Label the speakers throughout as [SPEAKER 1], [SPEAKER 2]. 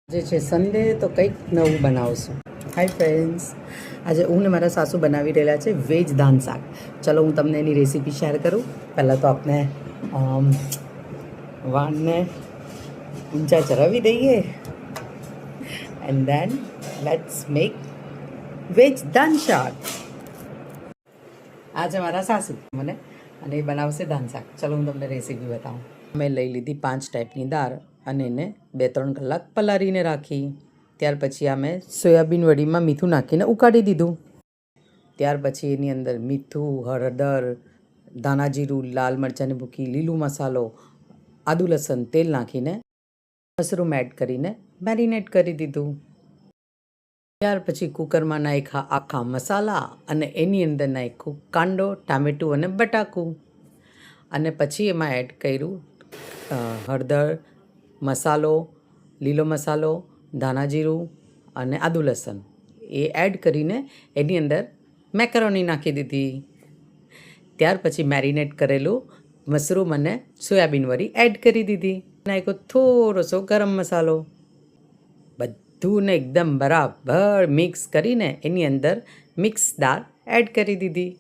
[SPEAKER 1] જે છે સન્ડે તો કંઈક નવું બનાવશું. હાય ફ્રેન્ડ્સ, આજે હું ને મારા સાસુ બનાવી રહેલા છે વેજ દાન શાક. ચલો હું તમને એની રેસીપી શેર કરું. પહેલાં તો આપણે વાણને ઊંચા ચરાવી દઈએ and then let's make veg દાન શાક. આ છે મારા સાસુ મને અને એ બનાવશે દાન શાક. ચલો હું તમને રેસીપી બતાવું. મેં લઈ લીધી 5 ટાઈપની દાળ અને એને 2-3 કલાક પલાળીને રાખી. ત્યાર પછી આ મેં સોયાબીન વડીમાં મીઠું નાખીને ઉકાળી દીધું. ત્યાર પછી એની અંદર મીઠું, હળદર, ધાણા જીરું, લાલ મરચાંની ભૂકી, લીલું મસાલો, આદુ લસણ, તેલ નાખીને મશરૂમ એડ કરીને મેરિનેટ કરી દીધું. ત્યાર પછી કુકરમાં નાખ્યા આખા મસાલા અને એની અંદર નાખ્યું કાંદો, ટામેટું અને બટાકું. અને પછી એમાં એડ કર્યું હળદર, મસાલો, લીલો મસાલો, ધાણા જીરું અને આદુ લસણ. એ એડ કરીને એની અંદર મેકરોની નાખી દીધી. ત્યાર પછી મેરિનેટ કરેલું મશરૂમ અને સોયાબીન વડી એડ કરી દીધી. નાખ્યો થોડોસો ગરમ મસાલો. બધુંને એકદમ બરાબર મિક્સ કરીને એની અંદર મિક્સ દાળ એડ કરી દીધી.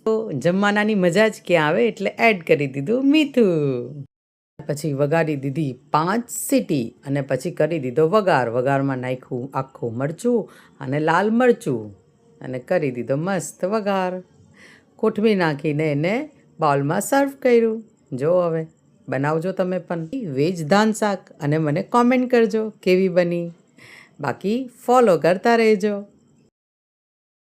[SPEAKER 1] તો જમવાનાની મજા જ ક્યાં આવે એટલે એડ કરી દીધું મીઠું. પછી વગાડી દીધી 5 સીટી અને પછી કરી દીધો વઘાર. વઘારમાં નાખ્યું આખું મરચું અને લાલ મરચું અને કરી દીધો મસ્ત વઘાર. કોથમીર નાખીને એને બાઉલમાં સર્વ કર્યું. જો હવે બનાવજો તમે પણ વેજ દાન શાક અને મને કોમેન્ટ કરજો કેવી બની. બાકી ફોલો કરતા રહેજો.